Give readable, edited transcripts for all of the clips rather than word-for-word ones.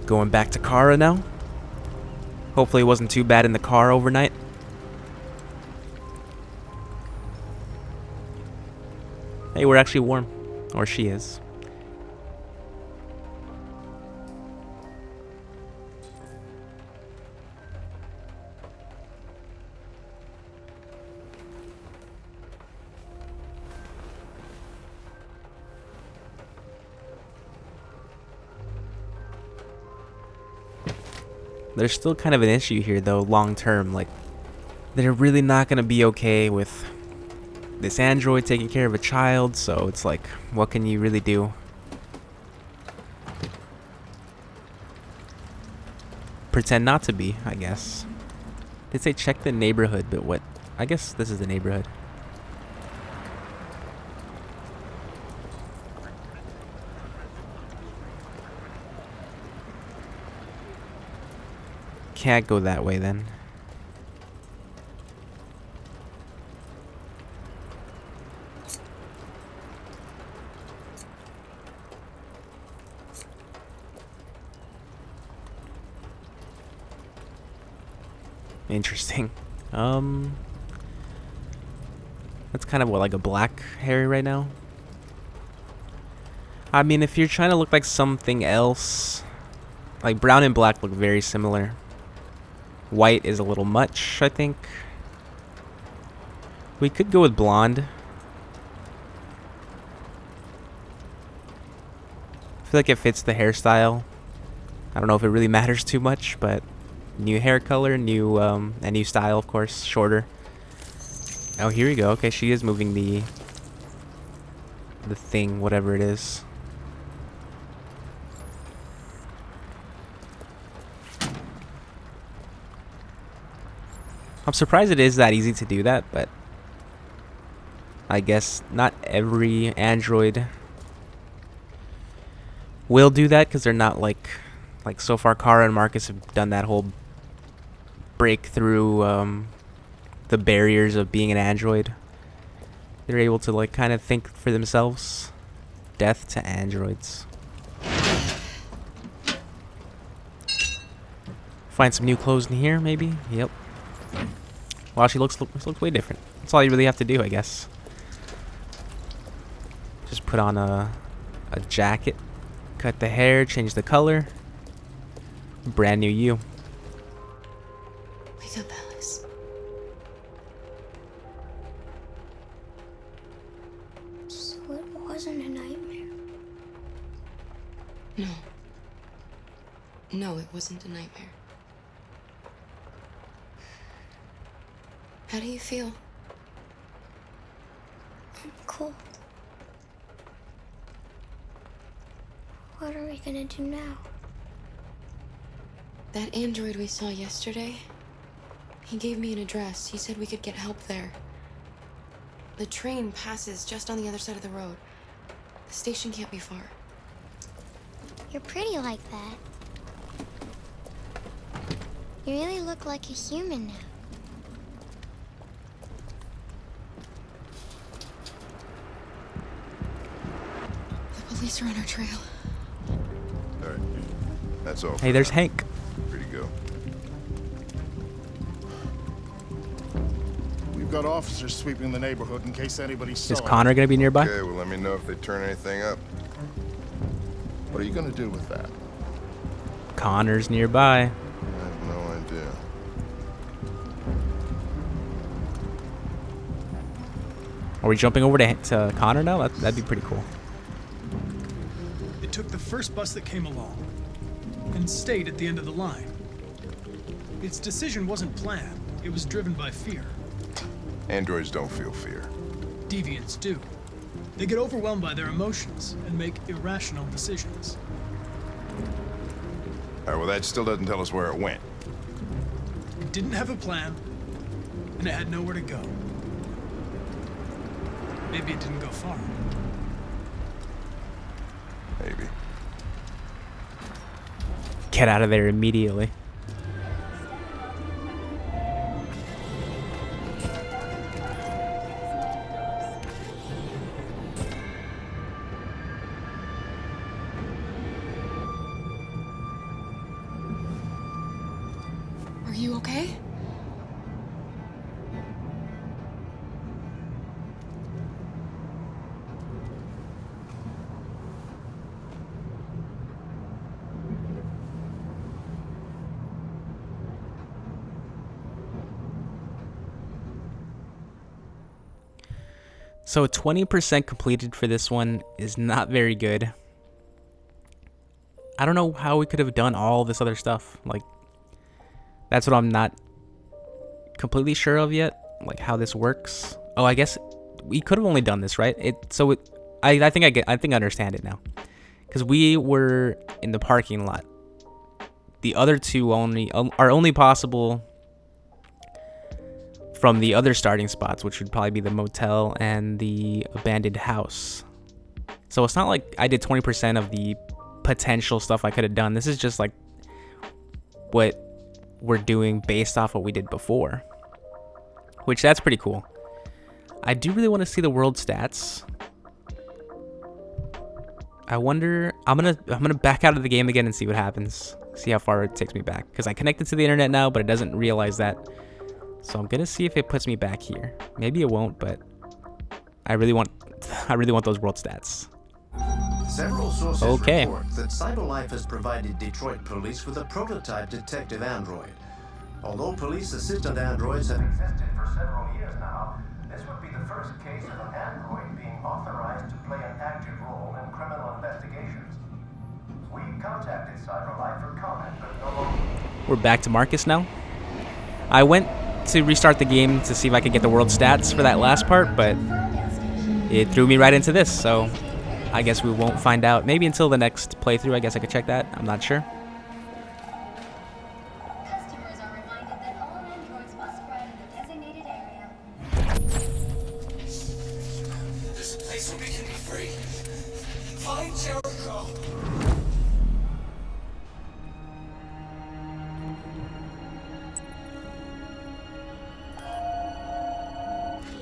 Going back to Kara now. Hopefully it wasn't too bad in the car overnight. Hey, we're actually warm. Or she is. There's still kind of an issue here, though, long term. Like, they're really not going to be okay with this android taking care of a child, so it's like, what can you really do? Pretend not to be, I guess. They say check the neighborhood, but what? I guess this is the neighborhood. Can't go that way then. Interesting. That's kind of what, like a black hair right now. I mean, if you're trying to look like something else, like brown and black look very similar. White is a little much, I think. We could go with blonde. I feel like it fits the hairstyle. I don't know if it really matters too much, but new hair color, new a new style, of course, shorter. Oh, here we go. Okay, she is moving the thing, whatever it is. I'm surprised it is that easy to do that, but I guess not every Android will do that because they're not like so far Kara and Marcus have done that whole breakthrough the barriers of being an android. They're able to like kind of think for themselves. Death to androids. Find some new clothes in here, maybe. Yep. Wow, she looks way different. That's all you really have to do, I guess. Just put on a jacket, cut the hair, change the color. Brand new you. Wake up, Alice. So it wasn't a nightmare? No. No, it wasn't a nightmare. How do you feel? I'm cold. What are we gonna do now? That android we saw yesterday, he gave me an address. He said we could get help there. The train passes just on the other side of the road. The station can't be far. You're pretty like that. You really look like a human now. The police are on our trail. All right. That's all. Hey, there's Hank. Free to go. We've got officers sweeping the neighborhood in case anybody saw Is it. Connor gonna be nearby? Okay, well, let me know if they turn anything up. What are you gonna do with that? Connor's nearby. I have no idea. Are we jumping over to Connor now? That'd be pretty cool. They took the first bus that came along and stayed at the end of the line. Its decision wasn't planned. It was driven by fear. Androids don't feel fear. Deviants do. They get overwhelmed by their emotions and make irrational decisions. All right, well, that still doesn't tell us where it went. It didn't have a plan, and it had nowhere to go. Maybe it didn't go far. Maybe. Get out of there immediately. you okay? So 20% completed for this one is not very good. I don't know how we could have done all this other stuff. Like, that's what I'm not completely sure of yet. Like, how this works. Oh, I guess we could have only done this, right? I think I understand it now. Because we were in the parking lot. The other two are only possible from the other starting spots, which would probably be the motel and the abandoned house. So it's not like I did 20% of the potential stuff I could have done. This is just like what we're doing based off what we did before, which that's pretty cool. I do really want to see the world stats. I wonder, I'm gonna back out of the game again and see what happens. See how far it takes me back, because I connected to the internet now, but it doesn't realize that. So I'm gonna see if it puts me back here. Maybe it won't, but I really want those world stats. Several sources Okay. report that CyberLife has provided Detroit police with a prototype detective android. Although police assistant androids have existed for several years now, this would be the first case of an android being authorized to play an active role in criminal investigations. We contacted CyberLife for comment, but no longer. We're back to Marcus now. I went to restart the game to see if I could get the world stats for that last part, but it threw me right into this, so I guess we won't find out. Maybe until the next playthrough, I guess I could check that. I'm not sure. Customers are reminded that all androids must ride in the designated area. There's a place where we can be free. Find Jericho.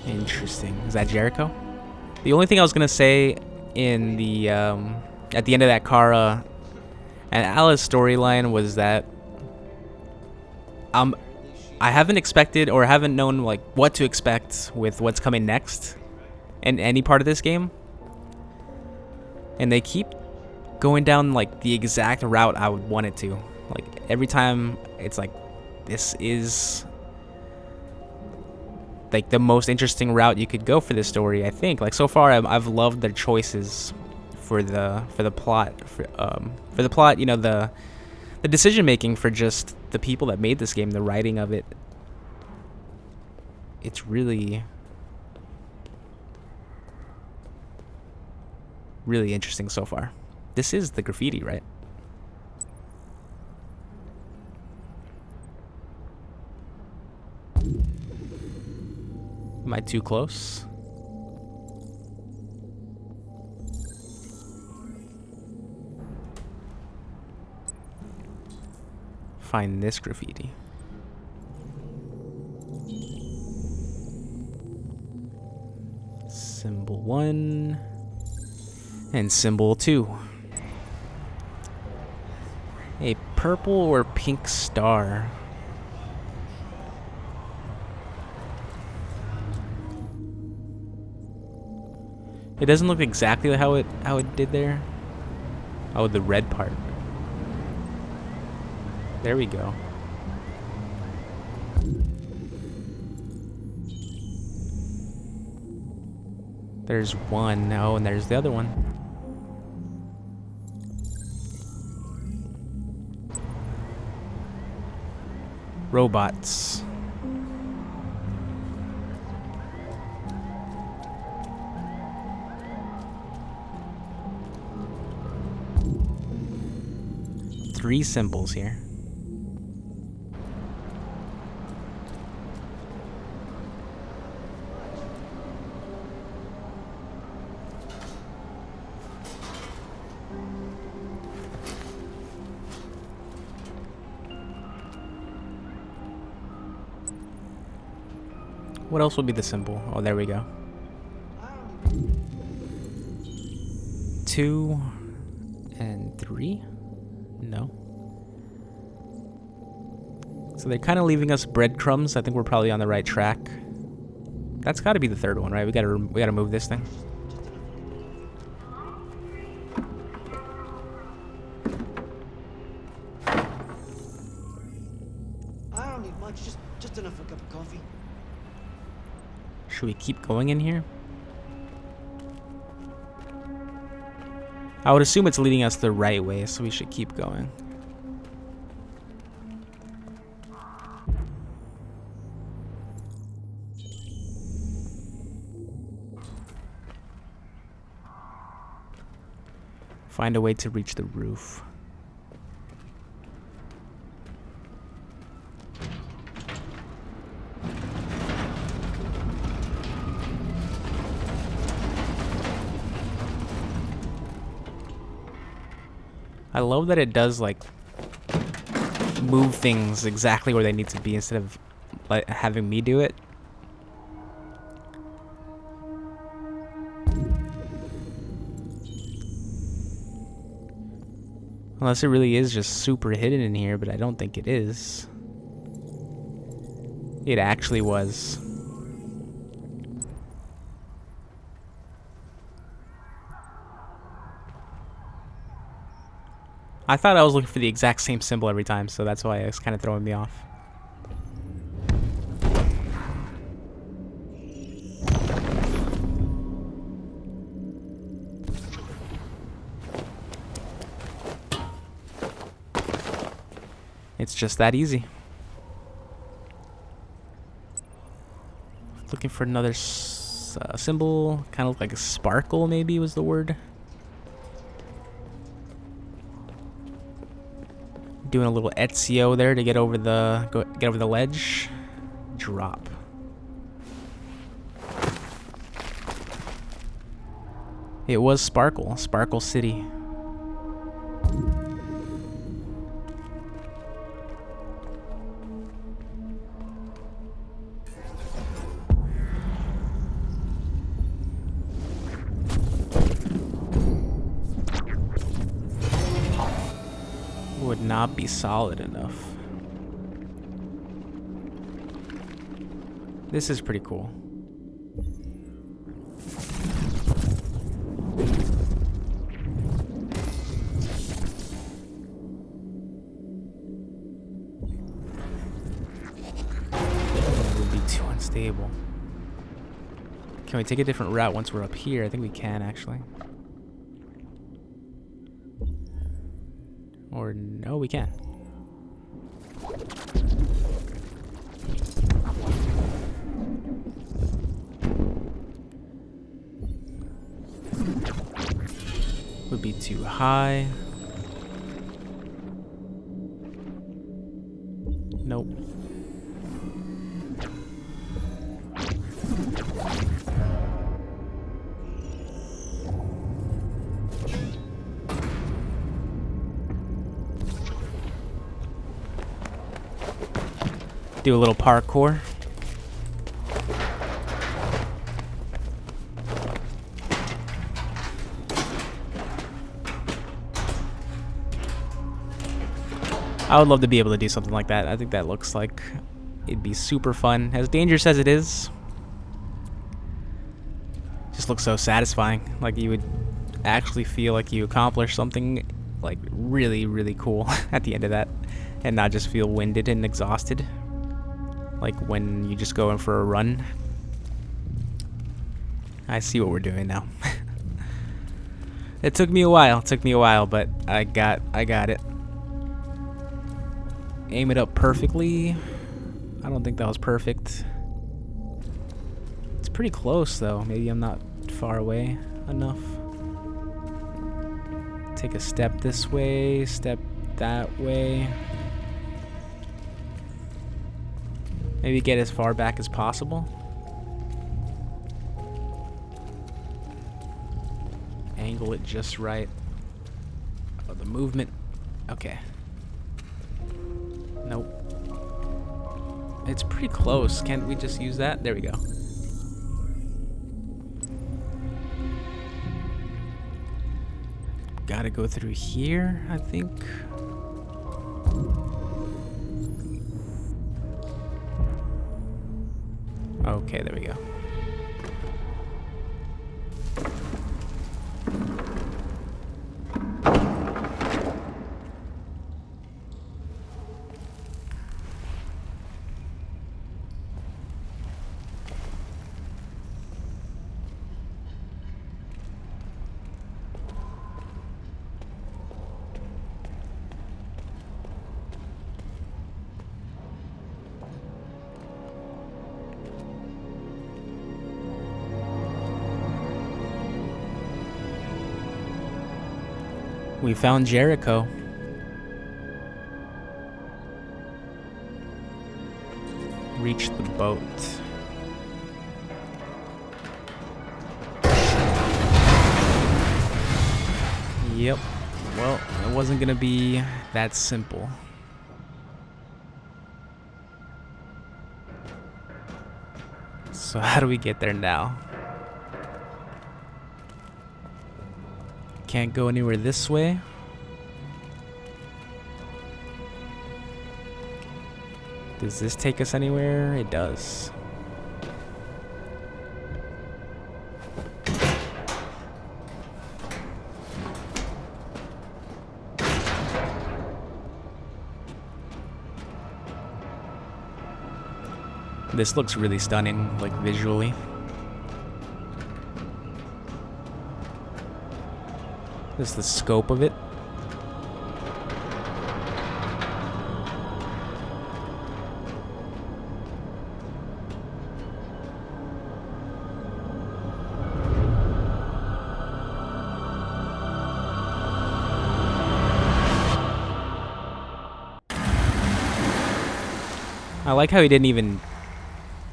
Interesting. Is that Jericho? The only thing I was gonna say in the at the end of that Kara and Alice storyline was that I haven't expected or haven't known like what to expect with what's coming next in any part of this game, and they keep going down like the exact route I would want it to. Like every time it's like, this is like the most interesting route you could go for this story. I think like so far I've loved their choices for the plot for the plot, you know, the decision making for just the people that made this game, the writing of it. It's really interesting so far. This is the graffiti, right? Am I too close? Find this graffiti. Symbol 1 and symbol 2. A purple or pink star. It doesn't look exactly how it did there. Oh, the red part. There we go. There's one. Oh, and there's the other one. Robots. Three symbols here. What else would be the symbol? Oh, there we go. 2 and 3? No. So they're kind of leaving us breadcrumbs. I think we're probably on the right track. That's got to be the third one, right? We gotta move this thing. I don't need much, just enough for a cup of coffee. Should we keep going in here? I would assume it's leading us the right way, so we should keep going. Find a way to reach the roof. I love that it does like move things exactly where they need to be instead of like having me do it. Unless it really is just super hidden in here, but I don't think it is. It actually was. I thought I was looking for the exact same symbol every time, so that's why it was kind of throwing me off. It's just that easy. Looking for another symbol, kind of like a sparkle maybe was the word. Doing a little Ezio there to get over the ledge. Drop. It was Sparkle, Sparkle City. Would not be solid enough. This is pretty cool. It would be too unstable. Can we take a different route once we're up here? I think we can actually. Or no, we can. Would be too high. Nope. Do a little parkour. I would love to be able to do something like that. I think that looks like it'd be super fun. As dangerous as it is, just looks so satisfying. Like you would actually feel like you accomplished something like really, really cool at the end of that, and not just feel winded and exhausted. Like when you just go in for a run. I see what we're doing now. It took me a while, but I got it. Aim it up perfectly. I don't think that was perfect. It's pretty close though. Maybe I'm not far away enough. Take a step this way, step that way. Maybe get as far back as possible. Angle it just right. Oh, the movement. Okay. Nope. It's pretty close. Can't we just use that? There we go. Gotta go through here, I think. Okay, there we go. We found Jericho. Reached the boat. Yep. Well, it wasn't gonna be that simple. So how do we get there now? Can't go anywhere this way. Does this take us anywhere? It does. This looks really stunning, like visually. This is the scope of it. I like how he didn't even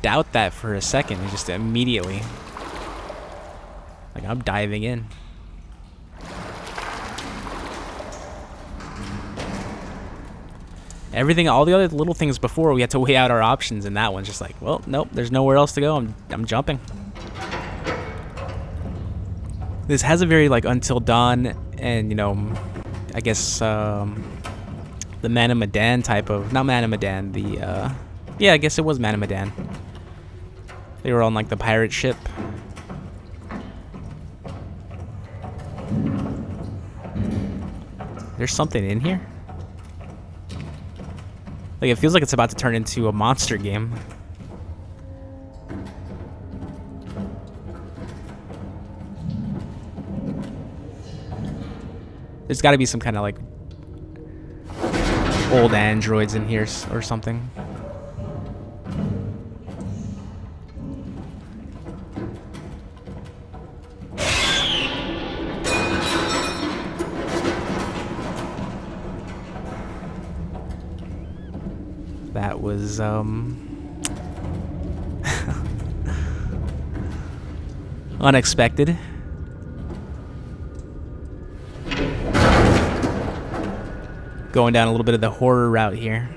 doubt that for a second. He just immediately, like, I'm diving in. Everything, all the other little things before, we had to weigh out our options, and that one's just like, well, nope, there's nowhere else to go. I'm jumping. This has a very like Until Dawn, and you know, I guess the Man of Medan type of, not Man of Medan, the yeah, I guess it was Man of Medan. They were on like the pirate ship. There's something in here. Like, it feels like it's about to turn into a monster game. There's got to be some kind of like old androids in here or something. That was unexpected. Going down a little bit of the horror route here.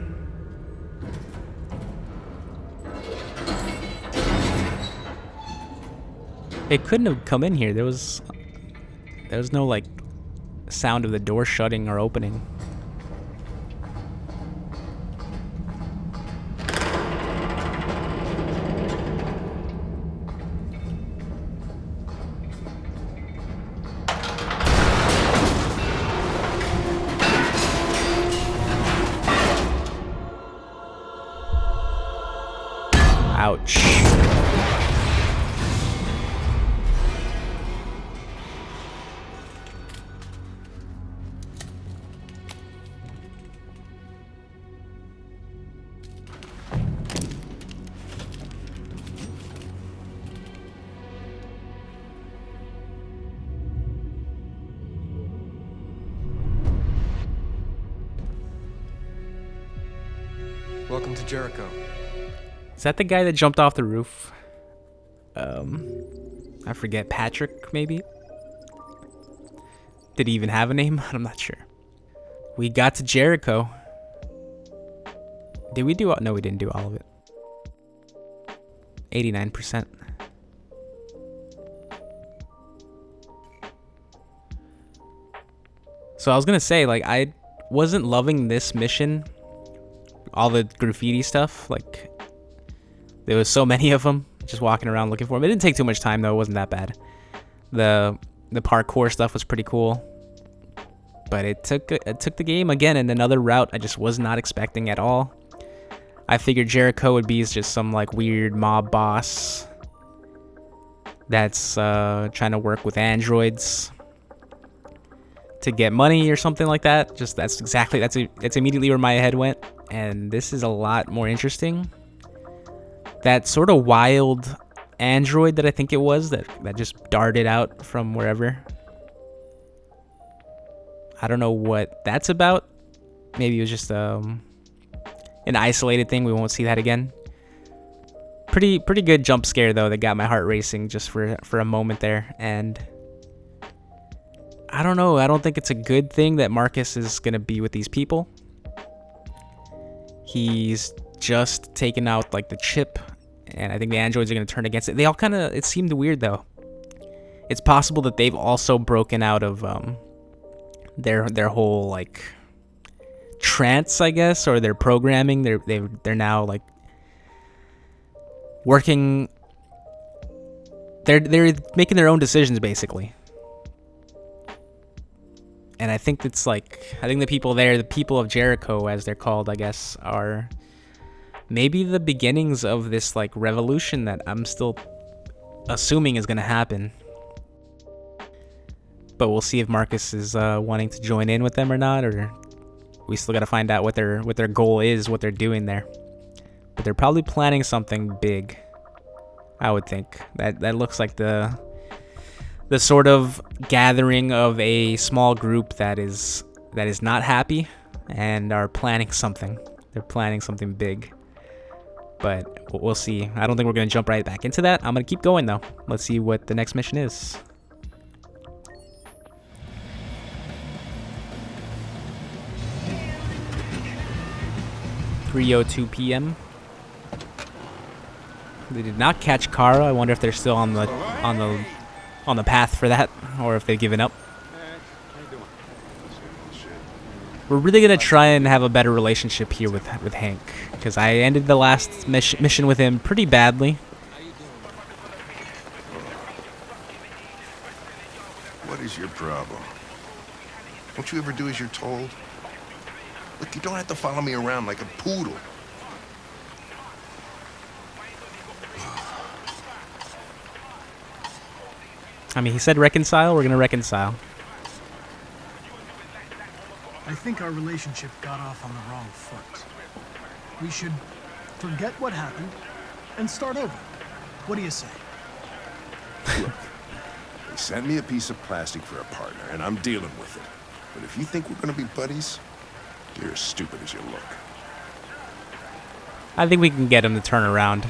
It couldn't have come in here. There was no like sound of the door shutting or opening. Ouch. Welcome to Jericho. Is that the guy that jumped off the roof? I forget. Patrick, maybe? Did he even have a name? I'm not sure. We got to Jericho. Did we do... No, we didn't do all of it. 89%. So I was gonna say, like, I wasn't loving this mission. All the graffiti stuff, like... There was so many of them. just walking around looking for him. It didn't take too much time though. It wasn't that bad. The parkour stuff was pretty cool, but it took the game again in another route I just was not expecting at all. I figured Jericho would be just some like weird mob boss that's trying to work with androids to get money or something like that. Just that's immediately where my head went, and this is a lot more interesting. That sort of wild android that I think it was that just darted out from wherever. I don't know what that's about. Maybe it was just an isolated thing. We won't see that again. Pretty good jump scare though that got my heart racing just for a moment there. And I don't know. I don't think it's a good thing that Marcus is gonna be with these people. He's just taken out like the chip, and I think the androids are gonna turn against it. They all kind of, it seemed weird though. It's possible that they've also broken out of their whole like trance, I guess, or their programming. They're now like working. They're making their own decisions basically. And I think it's like, I think the people there, the people of Jericho as they're called, I guess, are maybe the beginnings of this like revolution that I'm still assuming is gonna happen. But we'll see if Marcus is wanting to join in with them or not, or we still gotta find out what their goal is, what they're doing there. But they're probably planning something big, I would think. That looks like the sort of gathering of a small group that is not happy and are planning something. They're planning something big. But we'll see. I don't think we're going to jump right back into that. I'm going to keep going though. Let's see what the next mission is. 3:02 p.m. They did not catch Kara. I wonder if they're still on the path for that, or if they've given up. We're really gonna try and have a better relationship here with Hank, because I ended the last mission with him pretty badly. What is your problem? Don't you ever do as you're told? Look, you don't have to follow me around like a poodle. I mean, he said reconcile. We're gonna reconcile. I think our relationship got off on the wrong foot. We should forget what happened and start over. What do you say? Look, they sent me a piece of plastic for a partner, and I'm dealing with it. But if you think we're gonna be buddies, you're as stupid as you look. I think we can get him to turn around.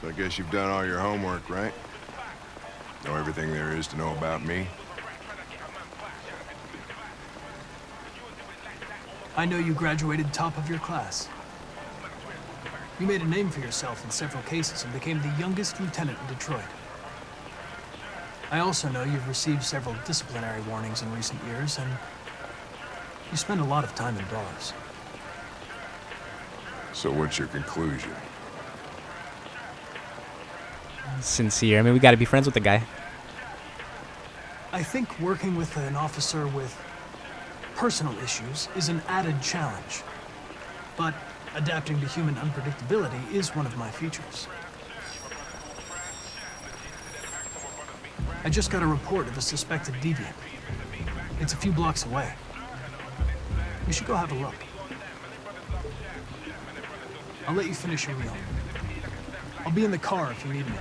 So I guess you've done all your homework, right? Know everything there is to know about me? I know you graduated top of your class. You made a name for yourself in several cases and became the youngest lieutenant in Detroit. I also know you've received several disciplinary warnings in recent years, and you spend a lot of time in bars. So what's your conclusion? Sincere. I mean, we gotta be friends with the guy. I think working with an officer with personal issues is an added challenge. But adapting to human unpredictability is one of my features. I just got a report of a suspected deviant. It's a few blocks away. We should go have a look. I'll let you finish your meal. I'll be in the car if you need me.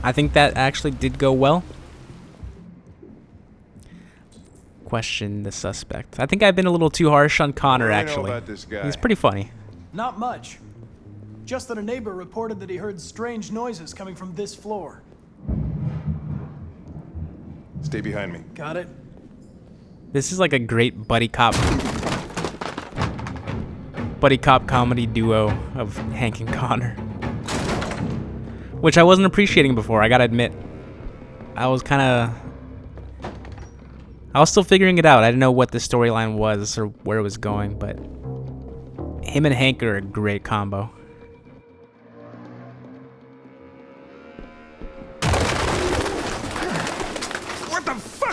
I think that actually did go well. Question the suspect. I think I've been a little too harsh on Connor, What do I know actually. about this guy? He's pretty funny. Not much. Just that a neighbor reported that he heard strange noises coming from this floor. Stay behind me. Got it? This is like a great buddy cop comedy duo of Hank and Connor, which I wasn't appreciating before, I gotta admit. I was still figuring it out. I didn't know what the storyline was or where it was going, but him and Hank are a great combo.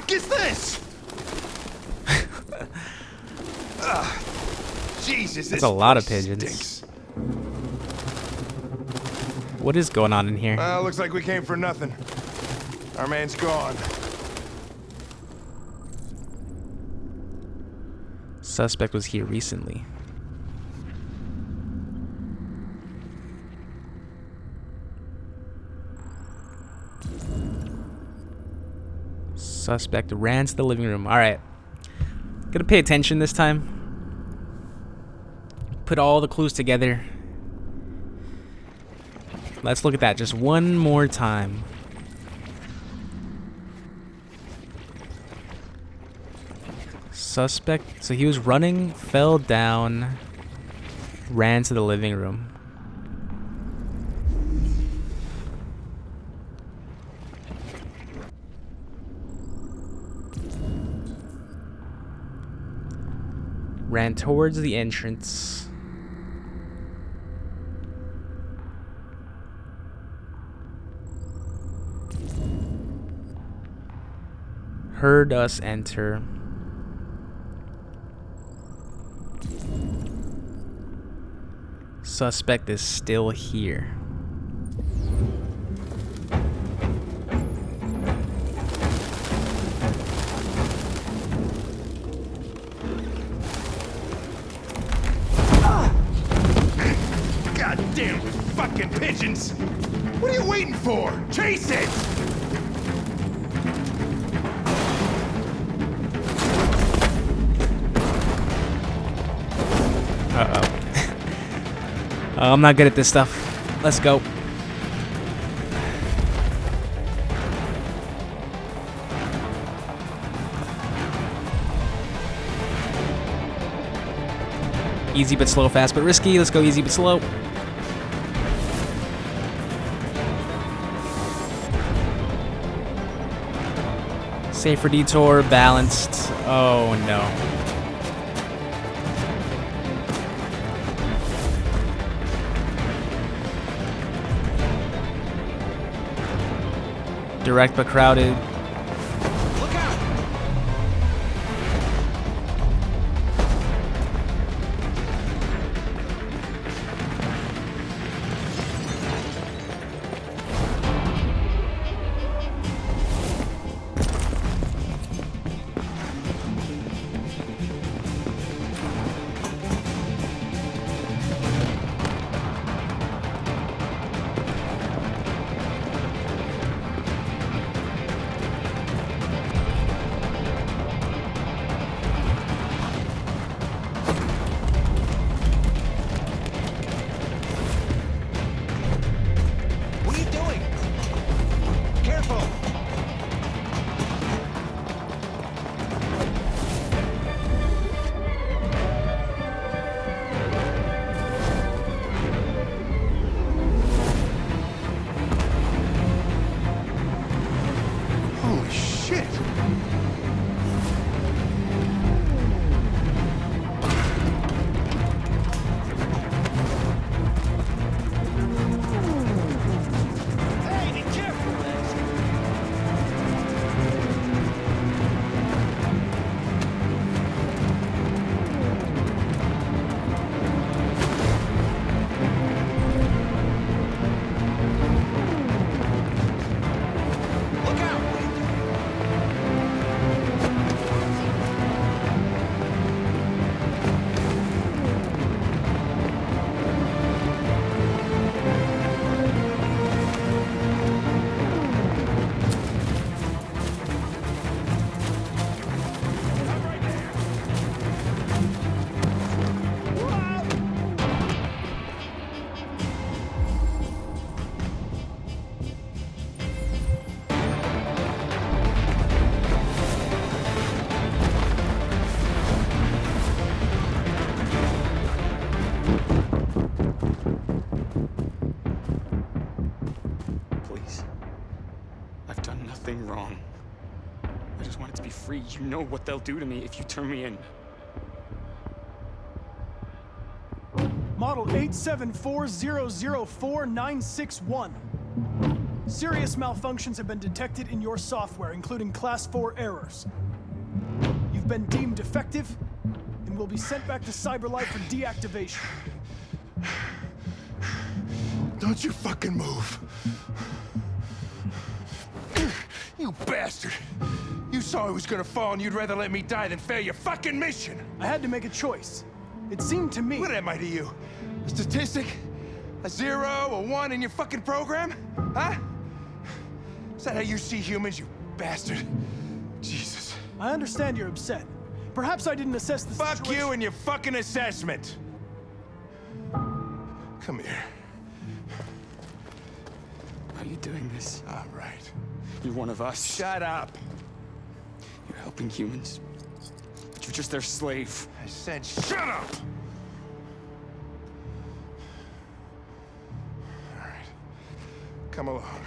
fuck is this? Jesus, That's a lot of pigeons. stinks. What is going on in here? Well, looks like we came for nothing. Our man's gone. Suspect was here recently. Suspect ran to the living room. Alright. Gonna pay attention this time. Put all the clues together. Let's look at that just one more time. Suspect, so he was running, fell down, ran to the living room. Ran towards the entrance. Heard us enter. Suspect is still here. Goddamn fucking pigeons! What are you waiting for? Chase it! Uh-oh. I'm not good at this stuff. Let's go. Easy but slow, fast but risky. Let's go easy but slow. Safer detour, balanced. Oh no. Direct but crowded. Look out! What are you doing? Careful! Holy shit! Hey, be careful, man! Look out! Please. I've done nothing wrong. I just wanted to be free. You know what they'll do to me if you turn me in. Model 874004961. Serious malfunctions have been detected in your software, including Class 4 errors. You've been deemed defective and will be sent back to CyberLife for deactivation. Don't you fucking move. You bastard. You saw I was gonna fall and you'd rather let me die than fail your fucking mission. I had to make a choice. It seemed to me... What am I to you? A statistic? A 0, a 1 in your fucking program? Huh? Is that how you see humans, you bastard? Jesus. I understand you're upset. Perhaps I didn't assess the situation. Fuck you and your fucking assessment. Come here. Are you doing this? All right. You're one of us. Shut up. You're helping humans. But you're just their slave. I said shut up! All right. Come along.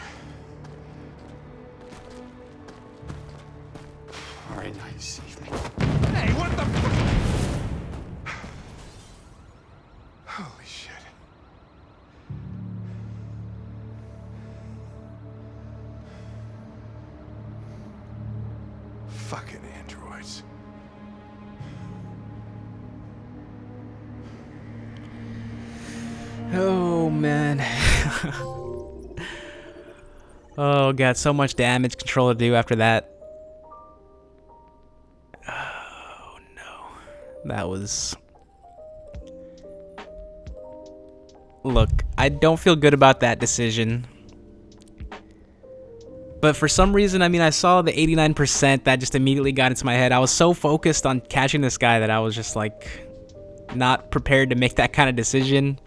All right, now you saved me. Hey, what the fuck? Holy shit. Fucking androids. Oh, man. Oh, got so much damage control to do after that. Oh, no. That was... Look, I don't feel good about that decision. But for some reason, I mean, I saw the 89%, that just immediately got into my head. I was so focused on catching this guy that I was just like not prepared to make that kind of decision.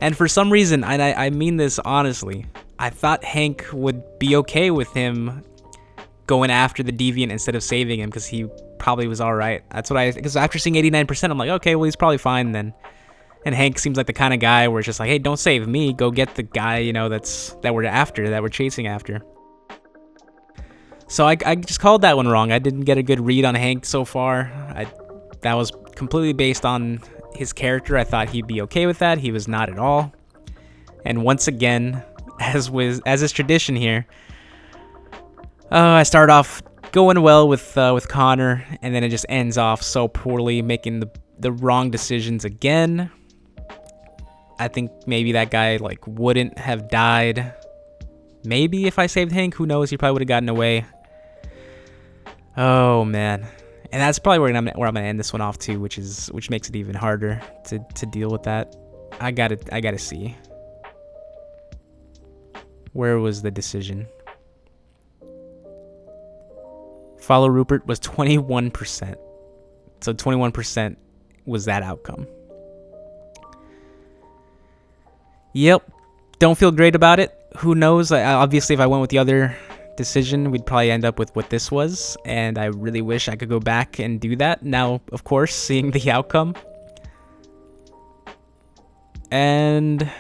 And for some reason, and I mean this honestly, I thought Hank would be okay with him going after the deviant instead of saving him because he probably was all right. That's what because after seeing 89%, I'm like, okay, well, he's probably fine then. And Hank seems like the kind of guy where it's just like, hey, don't save me, go get the guy, you know, that we're chasing after. So I just called that one wrong. I didn't get a good read on Hank so far. That was completely based on his character. I thought he'd be okay with that. He was not at all. And once again, as is tradition here, I start off going well with Connor, and then it just ends off so poorly, making the wrong decisions again. I think maybe that guy like wouldn't have died. Maybe if I saved Hank, who knows? He probably would have gotten away. Oh man, and that's probably where I'm gonna end this one off too, which makes it even harder to deal with that. I gotta see. Where was the decision? Follow Rupert was 21%. So 21% was that outcome. Yep, don't feel great about it. Who knows? Obviously, if I went with the other decision, we'd probably end up with what this was, and I really wish I could go back and do that now, of course, seeing the outcome. And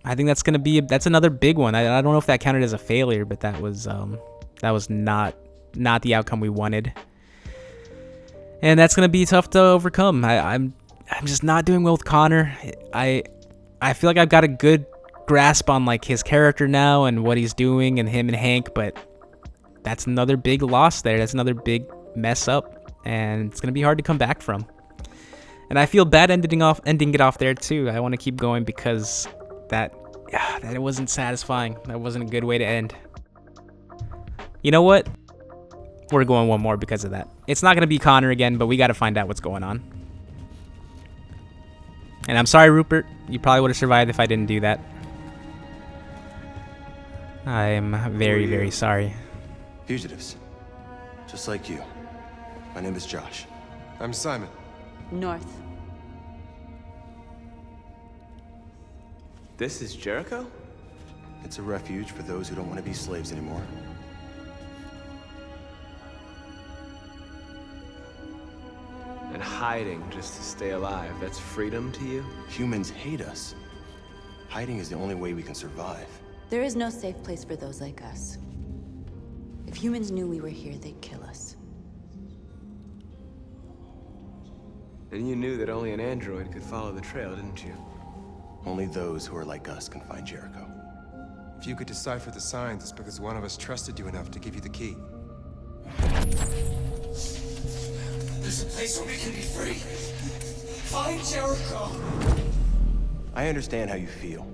I think that's another big one. I don't know if that counted as a failure, but that was not the outcome we wanted, and that's gonna be tough to overcome. I'm just not doing well with Connor. I feel like I've got a good grasp on like his character now and what he's doing, and him and Hank, but that's another big loss there. That's another big mess up, and it's gonna be hard to come back from. And I feel bad ending it off there too. I want to keep going because that it wasn't satisfying. That wasn't a good way to end. You know what? We're going one more because of that. It's not gonna be Connor again, but we got to find out what's going on. And I'm sorry, Rupert. You probably would have survived if I didn't do that. I'm very, very sorry. Fugitives. Just like you. My name is Josh. I'm Simon. North. This is Jericho? It's a refuge for those who don't want to be slaves anymore. And hiding just to stay alive, that's freedom to you? Humans hate us. Hiding is the only way we can survive. There is no safe place for those like us. If humans knew we were here, they'd kill us. And you knew that only an android could follow the trail, didn't you? Only those who are like us can find Jericho. If you could decipher the signs, it's because one of us trusted you enough to give you the key. There's a place where we can be free. Find Jericho. I understand how you feel,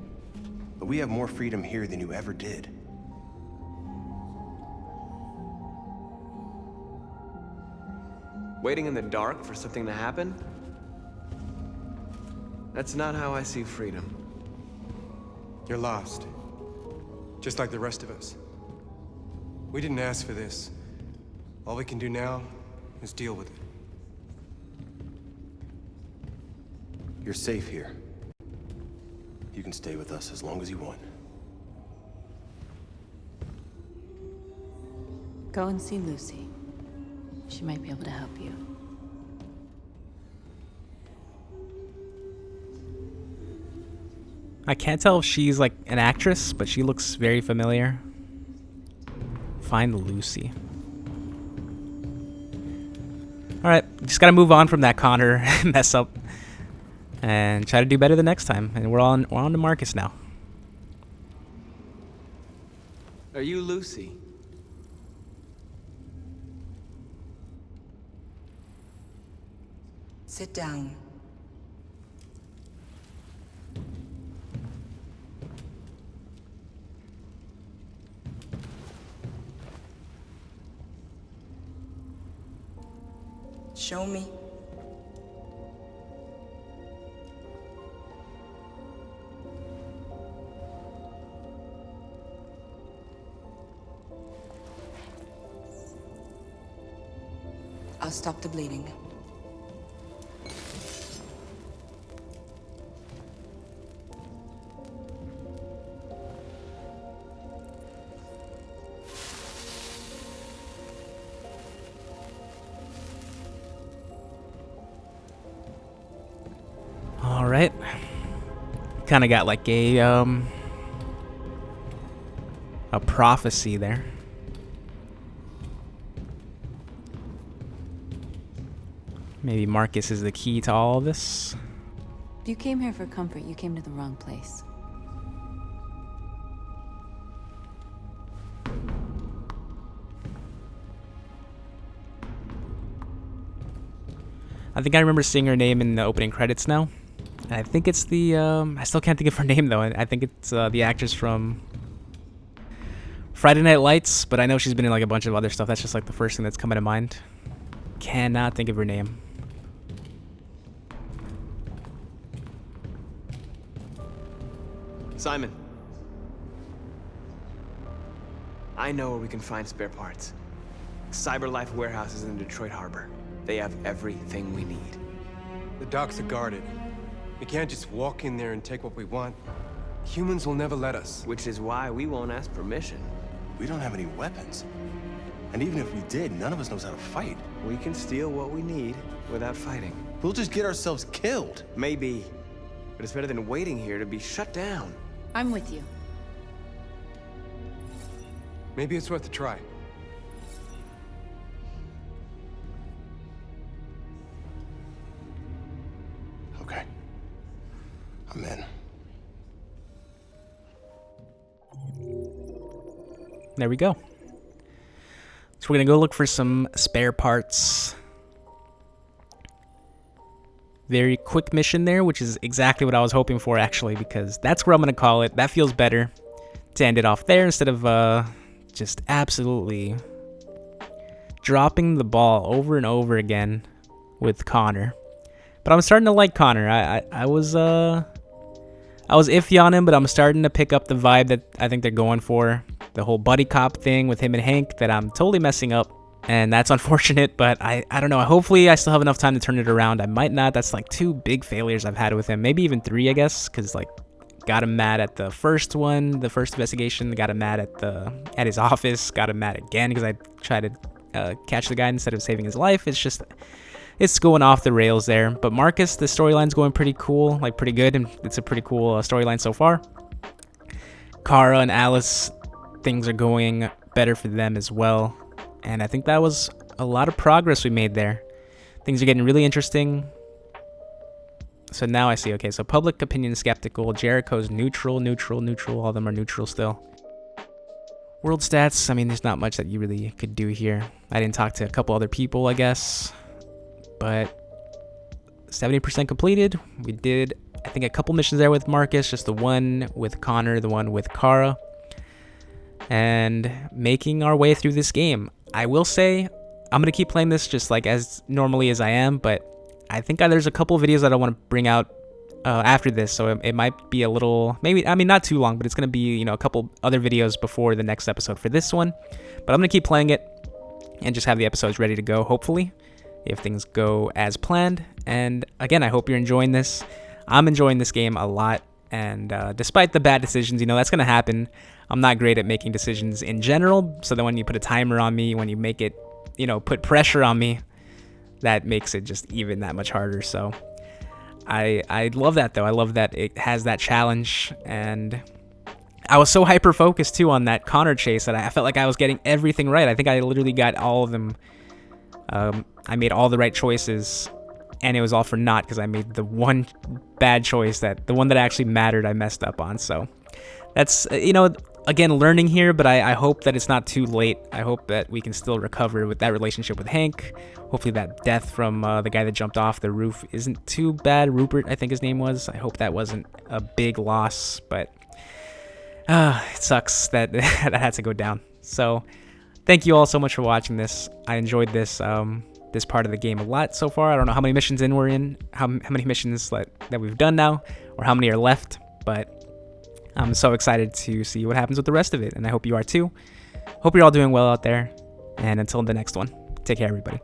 but we have more freedom here than you ever did. Waiting in the dark for something to happen? That's not how I see freedom. You're lost. Just like the rest of us. We didn't ask for this. All we can do now is deal with it. You're safe here. You can stay with us as long as you want. Go and see Lucy. She might be able to help you. I can't tell if she's like an actress, but she looks very familiar. Find Lucy. Alright, just gotta move on from that Connor mess up. And try to do better the next time. And we're on to Marcus now. Are you Lucy? Sit down. Show me. I'll stop the bleeding. All right. Kind of got like a prophecy there. Maybe Marcus is the key to all of this. If you came here for comfort, you came to the wrong place. I think I remember seeing her name in the opening credits now. And I think it's the, I still can't think of her name though. I think it's the actress from Friday Night Lights, but I know she's been in like a bunch of other stuff. That's just like the first thing that's coming to mind. Cannot think of her name. Simon. I know where we can find spare parts. CyberLife Warehouse is in Detroit Harbor. They have everything we need. The docks are guarded. We can't just walk in there and take what we want. Humans will never let us. Which is why we won't ask permission. We don't have any weapons. And even if we did, none of us knows how to fight. We can steal what we need without fighting. We'll just get ourselves killed. Maybe. But it's better than waiting here to be shut down. I'm with you. Maybe it's worth a try. Okay. I'm in. There we go. So we're gonna go look for some spare parts. Very quick mission there, which is exactly what I was hoping for actually, because that's where I'm gonna call it. That feels better to end it off there instead of just absolutely dropping the ball over and over again with Connor. But I'm starting to like Connor. I was iffy on him, but I'm starting to pick up the vibe that I think they're going for. The whole buddy cop thing with him and Hank that I'm totally messing up. And that's unfortunate, but I don't know. Hopefully I still have enough time to turn it around. I might not. That's like 2 big failures I've had with him. Maybe even 3, I guess, because like got him mad at the first one, the first investigation. Got him mad at his office. Got him mad again because I tried to catch the guy instead of saving his life. It's going off the rails there. But Marcus, the storyline's going pretty cool, like pretty good, and it's a pretty cool storyline so far. Kara and Alice, things are going better for them as well. And I think that was a lot of progress we made there. Things are getting really interesting. So now I see, okay, so public opinion skeptical, Jericho's neutral, all of them are neutral still. World stats, I mean, there's not much that you really could do here. I didn't talk to a couple other people, I guess. But 70% completed. We did, I think, a couple missions there with Marcus. Just the one with Connor, the one with Kara. And making our way through this game. I will say, I'm going to keep playing this just like as normally as I am. But I think there's a couple videos that I want to bring out after this, so it might be a little, maybe, I mean, not too long, but it's going to be, you know, a couple other videos before the next episode for this one. But I'm going to keep playing it and just have the episodes ready to go, hopefully, if things go as planned. And again, I hope you're enjoying this. I'm enjoying this game a lot, and despite the bad decisions, you know, that's going to happen. I'm not great at making decisions in general, so that when you put a timer on me, when you make it, you know, put pressure on me, that makes it just even that much harder. So I love that, though. I love that it has that challenge, and I was so hyper focused too on that Connor chase that I felt like I was getting everything right. I think I literally got all of them. I made all the right choices, and it was all for naught because I made the one bad choice, that the one that actually mattered, I messed up on. So that's, you know, again, learning here, but I hope that it's not too late. I hope that we can still recover with that relationship with Hank. Hopefully that death from the guy that jumped off the roof isn't too bad. Rupert, I think his name was. I hope that wasn't a big loss, but it sucks that that had to go down. So thank you all so much for watching this. I enjoyed this this part of the game a lot so far. I don't know how many missions we're in, how many missions that we've done now, or how many are left, but I'm so excited to see what happens with the rest of it, and I hope you are too. Hope you're all doing well out there, and until the next one, take care, everybody.